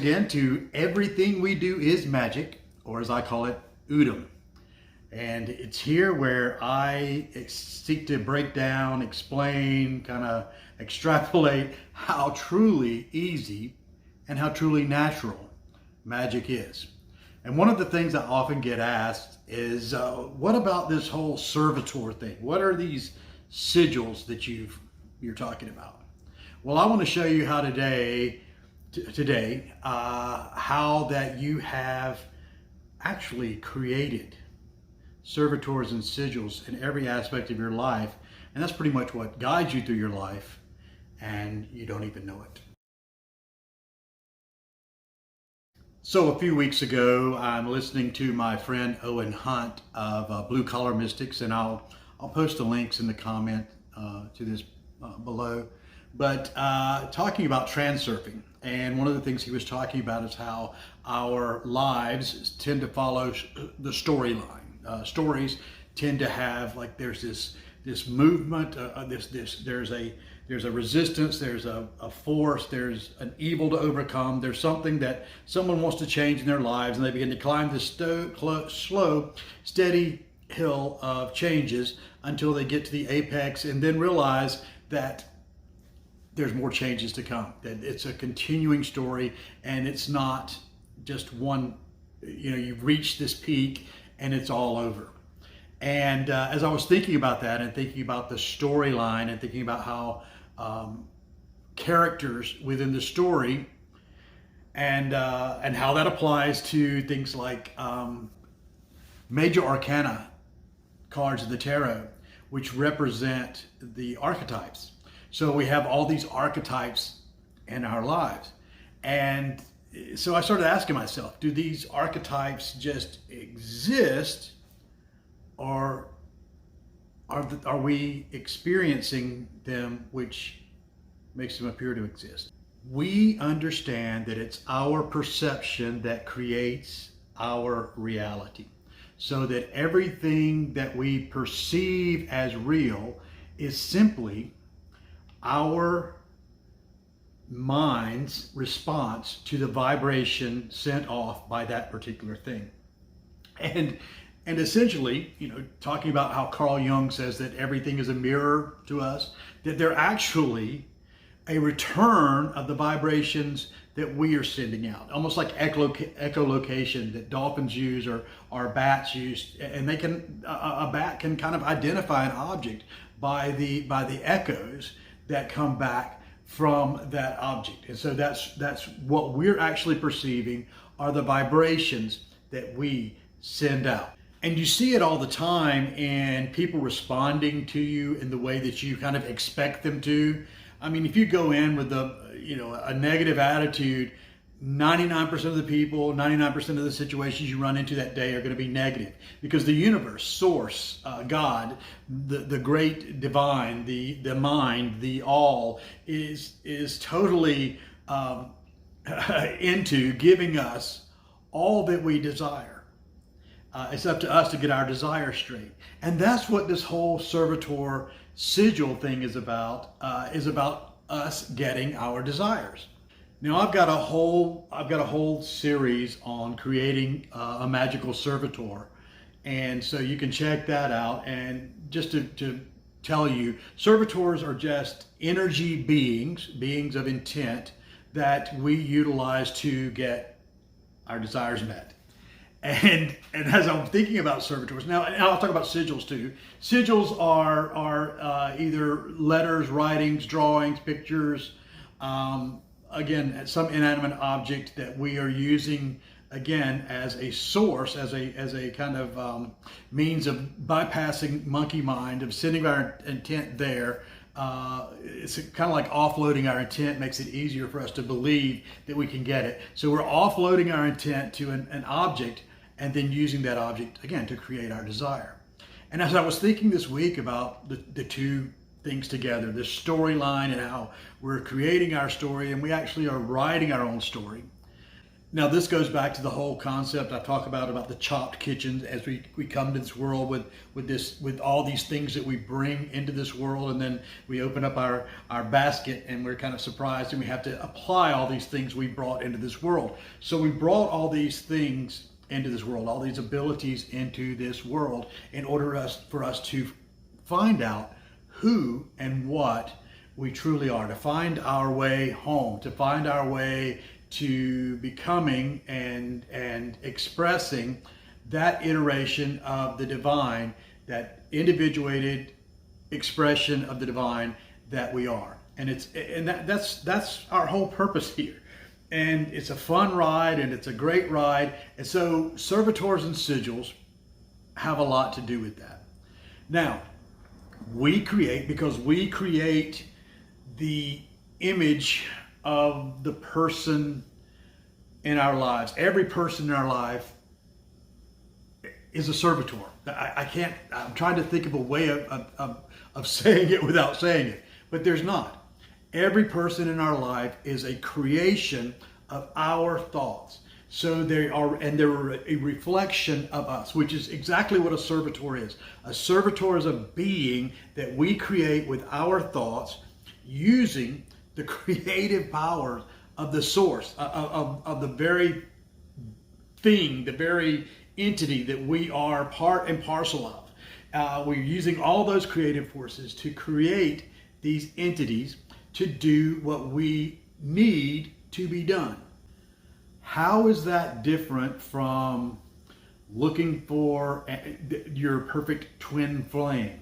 again to Everything We Do Is Magic, or as I call it, Udom. And it's here where I seek to break down, explain, kind of extrapolate how truly easy and how truly natural magic is. And one of the things I often get asked is, what about this whole servitor thing? What are these sigils that you're talking about? Well, I want to show you how today, how that you have actually created servitors and sigils in every aspect of your life. And that's pretty much what guides you through your life, and you don't even know it. So a few weeks ago, I'm listening to my friend Owen Hunt of Blue Collar Mystics, and I'll post the links in the comment to this below. But talking about transurfing, and one of the things he was talking about is how our lives tend to follow the storyline. Stories tend to have, like, there's this movement, there's a resistance, there's a force, there's an evil to overcome, there's something that someone wants to change in their lives, and they begin to climb this slow, steady hill of changes until they get to the apex, and then realize that there's more changes to come, that it's a continuing story, and it's not just one, you've reached this peak and it's all over. And as I was thinking about that and thinking about the storyline and thinking about how characters within the story and how that applies to things like major arcana cards of the tarot, which represent the archetypes. So we have all these archetypes in our lives. And so I started asking myself, do these archetypes just exist, or are we experiencing them, which makes them appear to exist? We understand that it's our perception that creates our reality. So that everything that we perceive as real is simply our mind's response to the vibration sent off by that particular thing. And essentially, talking about how Carl Jung says that everything is a mirror to us, that they're actually a return of the vibrations that we are sending out, almost like echolocation that dolphins use or bats use, and a bat can kind of identify an object by the echoes that come back from that object. And so that's what we're actually perceiving, are the vibrations that we send out. And you see it all the time in people responding to you in the way that you kind of expect them to. I mean, if you go in with a negative attitude, 99% of the people, 99% of the situations you run into that day are going to be negative, because the universe, source, God, the great divine, the mind, the all is totally into giving us all that we desire. It's up to us to get our desire straight. And that's what this whole servitor sigil thing is about us getting our desires. Now I've got a whole series on creating a magical servitor, and so you can check that out. And just to tell you, servitors are just energy beings of intent that we utilize to get our desires met. And as I'm thinking about servitors, now I'll talk about sigils too. Sigils are either letters, writings, drawings, pictures, again, some inanimate object that we are using, again, as a source, as a kind of means of bypassing monkey mind, of sending our intent there. It's kind of like offloading our intent, makes it easier for us to believe that we can get it. So we're offloading our intent to an object, and then using that object, again, to create our desire. And as I was thinking this week about the two things together, the storyline and how we're creating our story, and we actually are writing our own story, Now this goes back to the whole concept I talk about the chopped kitchens as we come to this world with all these things that we bring into this world, and then we open up our basket and we're kind of surprised and we have to apply all these things we brought into this world. So we brought all these things into this world, all these abilities into this world in order for us to find out who and what we truly are, to find our way home, to find our way to becoming and expressing that iteration of the divine, that individuated expression of the divine that we are. And that's our whole purpose here. And it's a fun ride, and it's a great ride. And so Servitors and Sigils have a lot to do with that. Now, we create the image of the person in our lives. Every person in our life is a servitor. I'm trying to think of a way of saying it without saying it, but there's not. Every person in our life is a creation of our thoughts. So they're a reflection of us, which is exactly what a servitor is. A servitor is a being that we create with our thoughts, using the creative power of the source, of the very thing, the very entity that we are part and parcel of. We're using all those creative forces to create these entities to do what we need to be done. How is that different from looking for your perfect twin flame?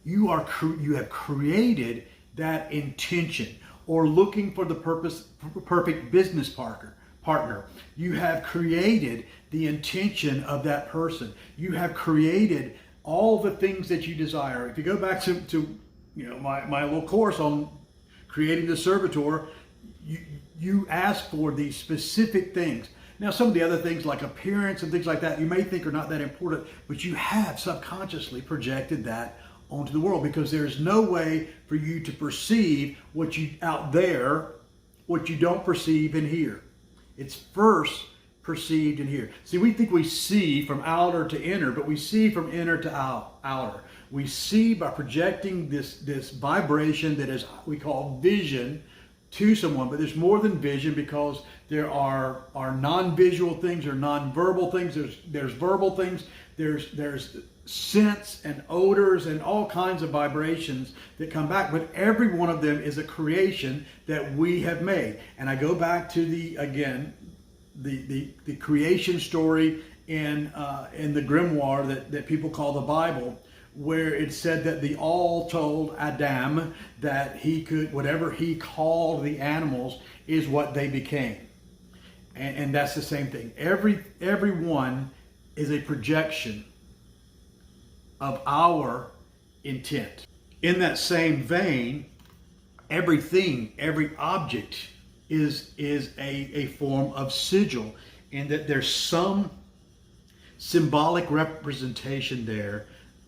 You have created that intention, or looking for the perfect business partner. You have created the intention of that person. You have created all the things that you desire. If you go back to my little course on creating the servitor, you ask for these specific things. Now, some of the other things like appearance and things like that, you may think are not that important, but you have subconsciously projected that onto the world, because there's no way for you to perceive what you don't perceive in here. It's first perceived in here. See, we think we see from outer to inner, but we see from inner to outer. We see by projecting this vibration that is we call vision to someone, but there's more than vision, because there are non-visual things or non-verbal things. There's verbal things. There's scents and odors and all kinds of vibrations that come back, but every one of them is a creation that we have made. And I go back to the creation story in the grimoire that people call the Bible, where it said that the all told Adam that he could, whatever he called the animals is what they became. And that's the same thing. Everyone is a projection of our intent. In that same vein, everything, every object is a form of sigil, in that there's some symbolic representation there.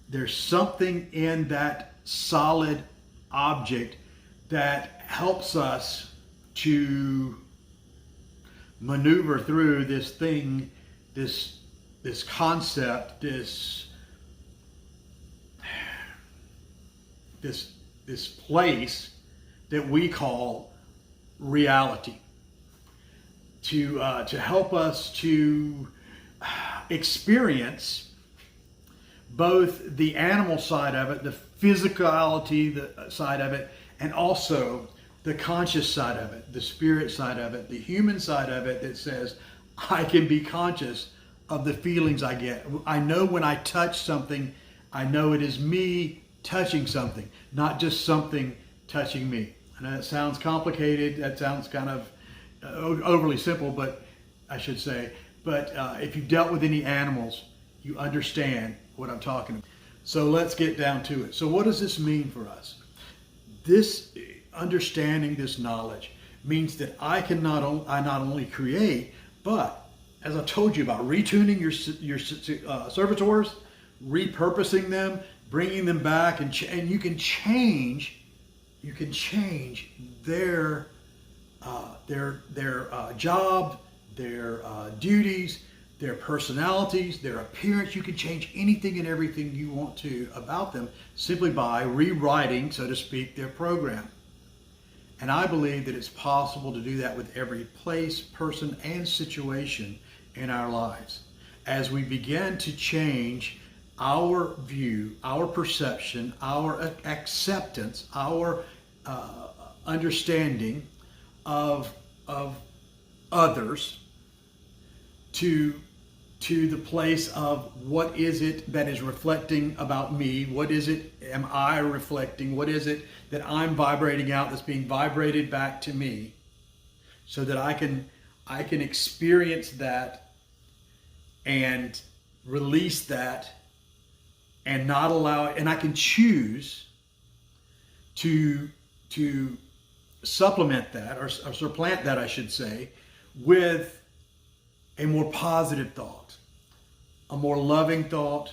There's something in that solid object that helps us to maneuver through this thing, this concept, this place that we call reality, to help us to experience both the animal side of it, the physicality side of it, and also the conscious side of it, the spirit side of it, the human side of it that says, I can be conscious of the feelings I get. I know when I touch something, I know it is me touching something, not just something touching me. I know that sounds complicated. That sounds kind of overly simple, but I should say. But if you've dealt with any animals, you understand what I'm talking about. So let's get down to it. So what does this mean for us? This understanding, this knowledge, means that I not only create, but as I told you about retuning your servitors, repurposing them, bringing them back, and you can change their job, their duties, their personalities, their appearance. You can change anything and everything you want to about them simply by rewriting, so to speak, their program. And I believe that it's possible to do that with every place, person, and situation in our lives. As we begin to change our view, our perception, our acceptance, our understanding of others to the place of what is it that is reflecting about me? What is it am I reflecting? What is it that I'm vibrating out that's being vibrated back to me, so that I can experience that and release that and not allow it, and I can choose to supplement that or supplant that, I should say, with a more positive thought, a more loving thought,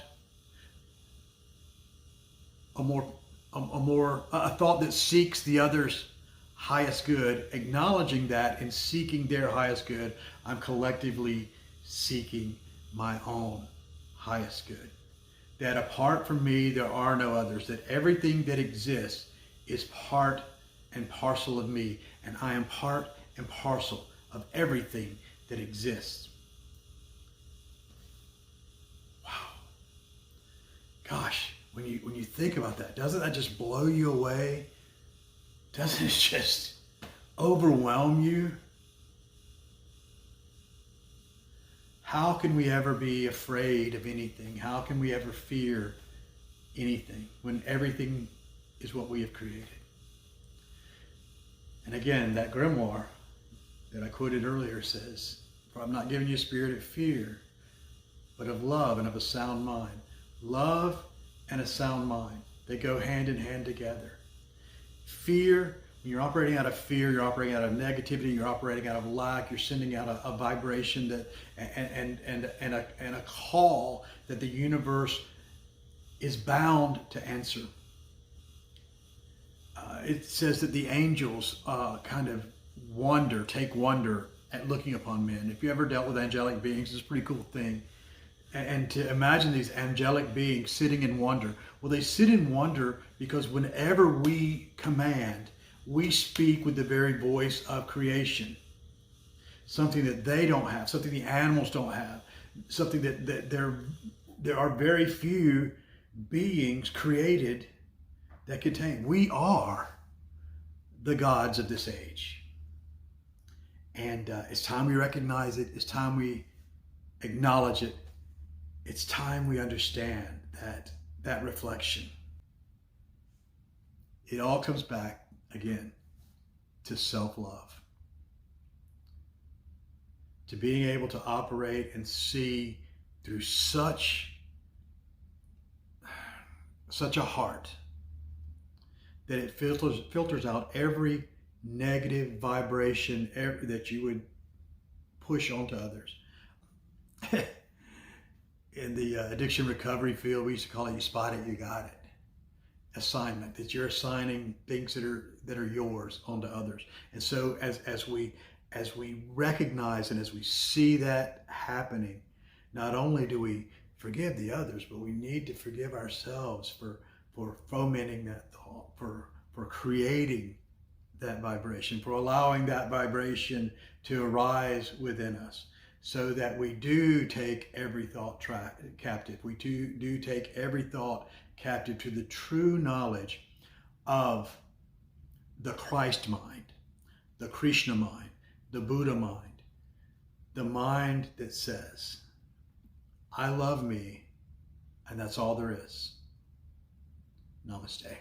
a thought that seeks the other's highest good, acknowledging that in seeking their highest good, I'm collectively seeking my own highest good. That apart from me, there are no others, that everything that exists is part and parcel of me, and I am part and parcel of everything that exists. Wow. Gosh, when you think about that, doesn't that just blow you away? Doesn't it just overwhelm you? How can we ever be afraid of anything? How can we ever fear anything when everything is what we have created? And again, that grimoire that I quoted earlier says, "For I'm not giving you a spirit of fear, but of love and of a sound mind." Love and a sound mind, they go hand in hand together. Fear, when you're operating out of fear, you're operating out of negativity, you're operating out of lack, you're sending out a vibration that and a call that the universe is bound to answer. It says that the angels kind of take wonder at looking upon men. If you ever dealt with angelic beings, it's a pretty cool thing. And to imagine these angelic beings sitting in wonder. Well, they sit in wonder because whenever we command, we speak with the very voice of creation. Something that they don't have, something the animals don't have, something that there are very few beings created that contain. We are the gods of this age. And it's time we recognize it. It's time we acknowledge it. It's time we understand that reflection. It all comes back, again, to self-love. To being able to operate and see through such a heart that it filters out every negative vibration that you would push onto others. In the addiction recovery field, we used to call it, you spot it, you got it. Assignment, that you're assigning things that are yours onto others. And so as we recognize and as we see that happening, not only do we forgive the others, but we need to forgive ourselves for fomenting that thought, for creating that vibration, for allowing that vibration to arise within us, so that we do take every thought captive. We do take every thought captive to the true knowledge of the Christ mind, the Krishna mind, the Buddha mind, the mind that says, I love me, and that's all there is. Namaste.